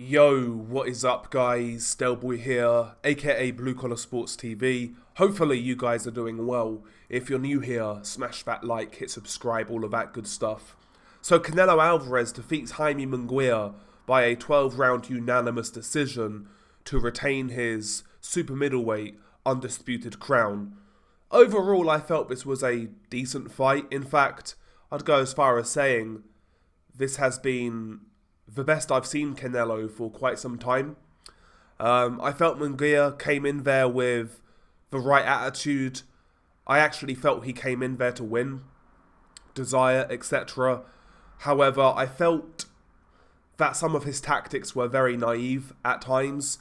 Yo, what is up guys? Delboy here, aka Blue Collar Sports TV. Hopefully you guys are doing well. If you're new here, smash that like, hit subscribe, all of that good stuff. So Canelo Alvarez defeats Jaime Munguia by a 12-round unanimous decision to retain his super middleweight undisputed crown. Overall, I felt this was a decent fight. In fact, I'd go as far as saying this has been the best I've seen Canelo for quite some time. I felt Munguia came in there with the right attitude. I actually felt he came in there to win, desire, etc. However, I felt that some of his tactics were very naive at times.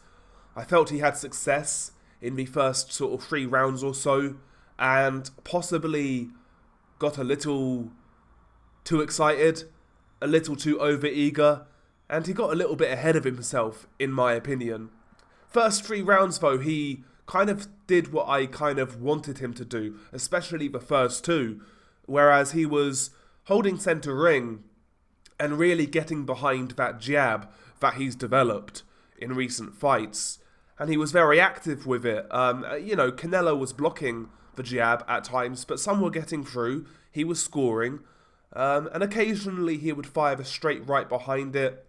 I felt he had success in the first sort of 3 rounds or so, and possibly got a little too excited, a little too overeager, and he got a little bit ahead of himself, in my opinion. First 3 rounds, though, he kind of did what I kind of wanted him to do, especially the first 2, whereas he was holding centre ring and really getting behind that jab that he's developed in recent fights. And he was very active with it. Canelo was blocking the jab at times, but some were getting through. He was scoring. And occasionally he would fire the straight right behind it,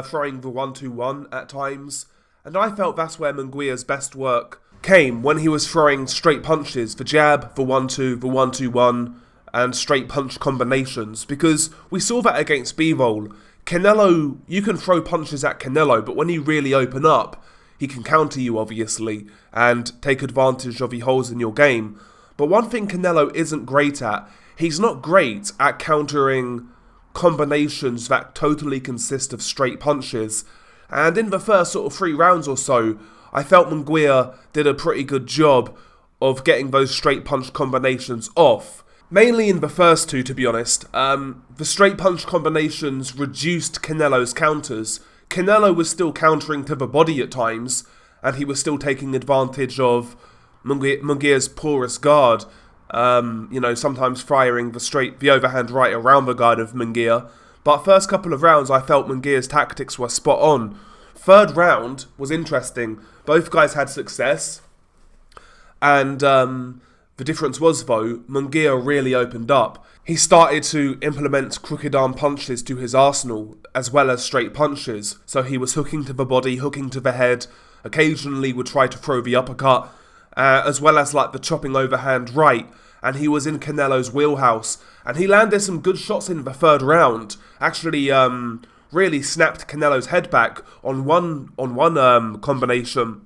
throwing the 1-2-1 at times. And I felt that's where Munguia's best work came, when he was throwing straight punches, the jab, the 1-2, the 1-2-1, and straight punch combinations, because we saw that against Bivol. Canelo, you can throw punches at Canelo, but when you really open up, he can counter you, obviously, and take advantage of the holes in your game. But one thing Canelo isn't great at, he's not great at countering combinations that totally consist of straight punches. And in the first sort of 3 rounds or so, I felt Munguia did a pretty good job of getting those straight punch combinations off. Mainly in the first 2, to be honest. The straight punch combinations reduced Canelo's counters. Canelo was still countering to the body at times, and he was still taking advantage of Munguia's porous guard. Sometimes firing the overhand right around the guard of Munguia. But first couple of rounds, I felt Munguia's tactics were spot on. 3rd round was interesting. Both guys had success. And the difference was, though, Munguia really opened up. He started to implement crooked arm punches to his arsenal, as well as straight punches. So he was hooking to the body, hooking to the head, occasionally would try to throw the uppercut, as well as like the chopping overhand right. And he was in Canelo's wheelhouse. And he landed some good shots in the 3rd round. Actually, really snapped Canelo's head back on one combination.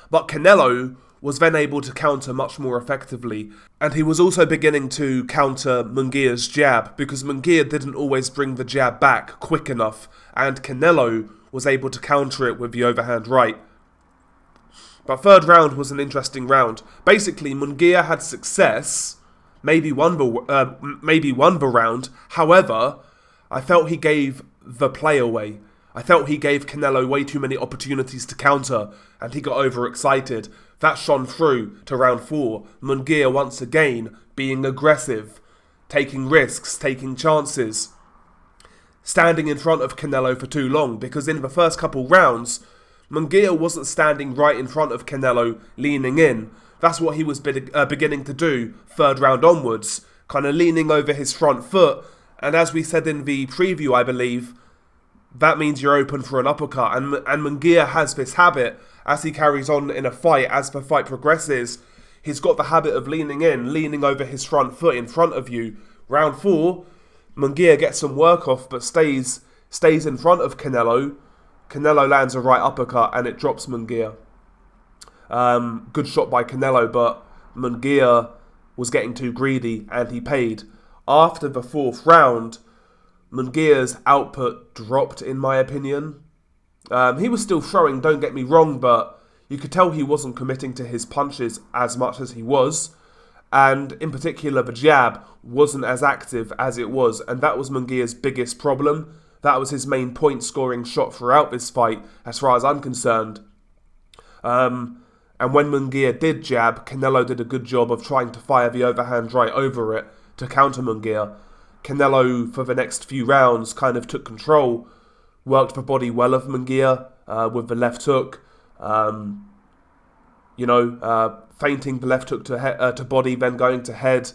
But Canelo was then able to counter much more effectively. And he was also beginning to counter Munguia's jab, because Munguia didn't always bring the jab back quick enough, and Canelo was able to counter it with the overhand right. But 3rd round was an interesting round. Basically, Munguia had success, maybe won the round. However, I felt he gave the play away. I felt he gave Canelo way too many opportunities to counter, and he got overexcited. That shone through to round 4. Munguia once again being aggressive, taking risks, taking chances, standing in front of Canelo for too long, because in the first couple rounds, Munguia wasn't standing right in front of Canelo, leaning in. That's what he was beginning to do 3rd round onwards, kind of leaning over his front foot. And as we said in the preview, I believe, that means you're open for an uppercut. And Munguia has this habit as he carries on in a fight, as the fight progresses. He's got the habit of leaning in, leaning over his front foot in front of you. Round 4, Munguia gets some work off, but stays in front of Canelo. Canelo lands a right uppercut and it drops Munguia. Good shot by Canelo, but Munguia was getting too greedy and he paid. After the 4th round, Munguia's output dropped, in my opinion. He was still throwing, don't get me wrong, but you could tell he wasn't committing to his punches as much as he was. And in particular, the jab wasn't as active as it was, and that was Munguia's biggest problem. That was his main point-scoring shot throughout this fight, as far as I'm concerned. And when Munguia did jab, Canelo did a good job of trying to fire the overhand right over it to counter Munguia. Canelo, for the next few rounds, kind of took control worked the body well of Munguia with the left hook. Feinting the left hook to body, then going to head.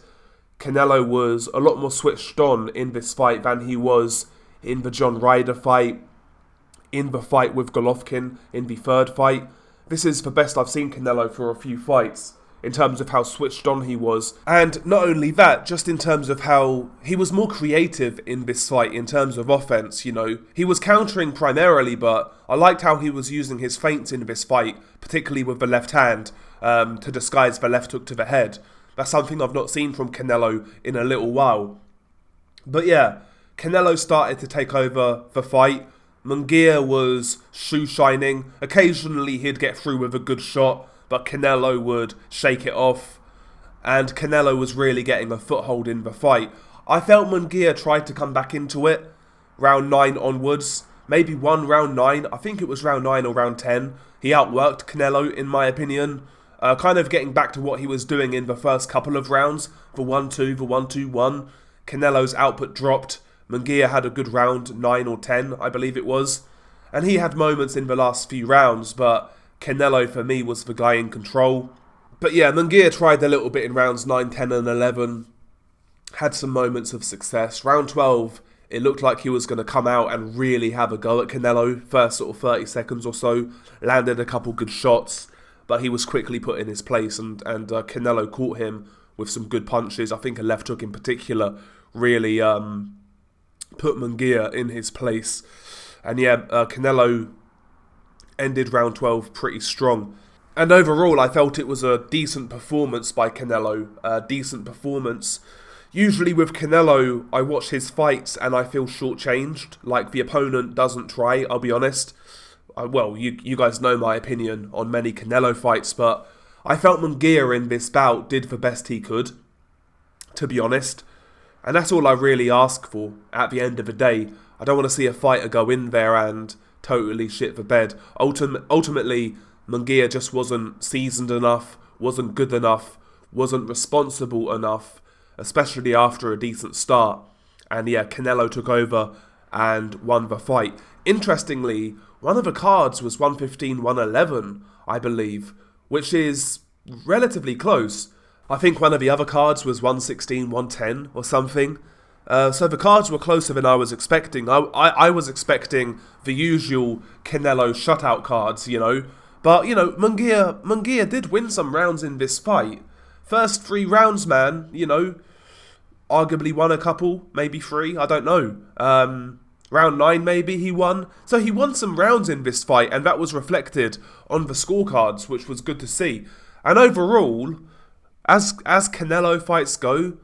Canelo was a lot more switched on in this fight than he was in the John Ryder fight, in the fight with Golovkin, in the third fight. This is the best I've seen Canelo for a few fights, in terms of how switched on he was. And not only that, just in terms of how he was more creative in this fight in terms of offense, you know. He was countering primarily, but I liked how he was using his feints in this fight, particularly with the left hand, to disguise the left hook to the head. That's something I've not seen from Canelo in a little while. But yeah, Canelo started to take over the fight. Munguia was shoe shining. Occasionally he'd get through with a good shot, but Canelo would shake it off. And Canelo was really getting a foothold in the fight. I felt Munguia tried to come back into it round 9 onwards. Maybe won round 9. I think it was round 9 or round 10. He outworked Canelo, in my opinion. Kind of getting back to what he was doing in the first couple of rounds. The 1-2, the 1-2-1. Canelo's output dropped. Munguia had a good round, 9 or 10, I believe it was. And he had moments in the last few rounds, but Canelo, for me, was the guy in control. But yeah, Munguia tried a little bit in rounds 9, 10 and 11. Had some moments of success. Round 12, it looked like he was going to come out and really have a go at Canelo. First sort of 30 seconds or so. Landed a couple good shots, but he was quickly put in his place, and Canelo caught him with some good punches. I think a left hook in particular really put Munguia in his place. And yeah, Canelo ended round 12 pretty strong. And overall, I felt it was a decent performance by Canelo. A decent performance. Usually with Canelo, I watch his fights and I feel shortchanged. Like the opponent doesn't try, I'll be honest. Well, you guys know my opinion on many Canelo fights, but I felt Munguia in this bout did the best he could, to be honest. And that's all I really ask for at the end of the day. I don't want to see a fighter go in there and totally shit the bed. Ultimately, Munguia just wasn't seasoned enough, wasn't good enough, wasn't responsible enough, especially after a decent start. And yeah, Canelo took over and won the fight. Interestingly, one of the cards was 115, 111, I believe, which is relatively close. I think one of the other cards was 116, 110 or something. So the cards were closer than I was expecting. I was expecting the usual Canelo shutout cards, you know. But, you know, Munguia did win some rounds in this fight. First 3 rounds, man, you know, arguably won a couple, maybe 3, I don't know. Round 9 maybe he won. So he won some rounds in this fight, and that was reflected on the scorecards, which was good to see. And overall, as Canelo fights go,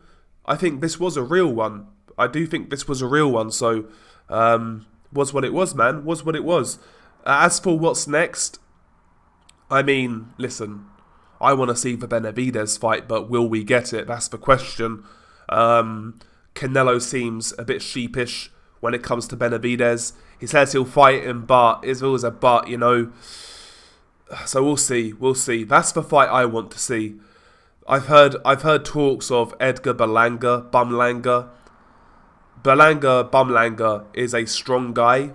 I think this was a real one. I do think this was a real one, so was what it was, man. Was what it was. As for what's next, I mean, listen, I want to see the Benavidez fight, but will we get it? That's the question. Canelo seems a bit sheepish when it comes to Benavidez. He says he'll fight him, but it's always a but, you know. So we'll see. That's the fight I want to see. I've heard talks of Edgar Bumlanger. Bumlanger is a strong guy.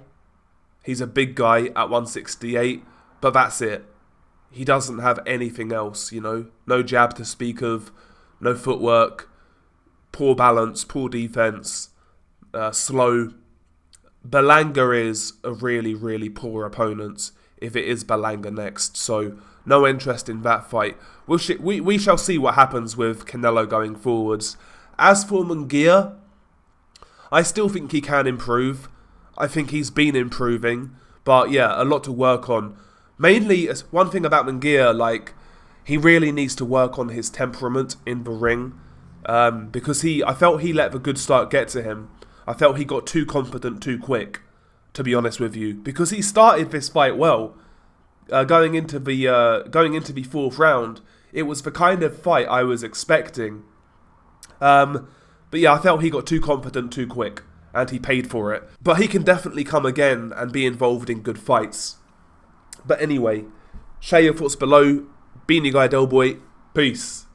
He's a big guy at 168, but that's it. He doesn't have anything else, you know. No jab to speak of, no footwork, poor balance, poor defense, slow. Berlanga is a really, really poor opponent if it is Berlanga next, so no interest in that fight. We shall see what happens with Canelo going forwards. As for Munguia, I still think he can improve. I think he's been improving, but yeah, a lot to work on. Mainly, one thing about Munguia, like, he really needs to work on his temperament in the ring, because I felt he let the good start get to him. I felt he got too confident too quick, to be honest with you, because he started this fight well. Going into the 4th round, it was the kind of fight I was expecting. But yeah, I felt he got too confident too quick, and he paid for it. But he can definitely come again and be involved in good fights. But anyway, share your thoughts below. Beanie Guy Del Boy, peace.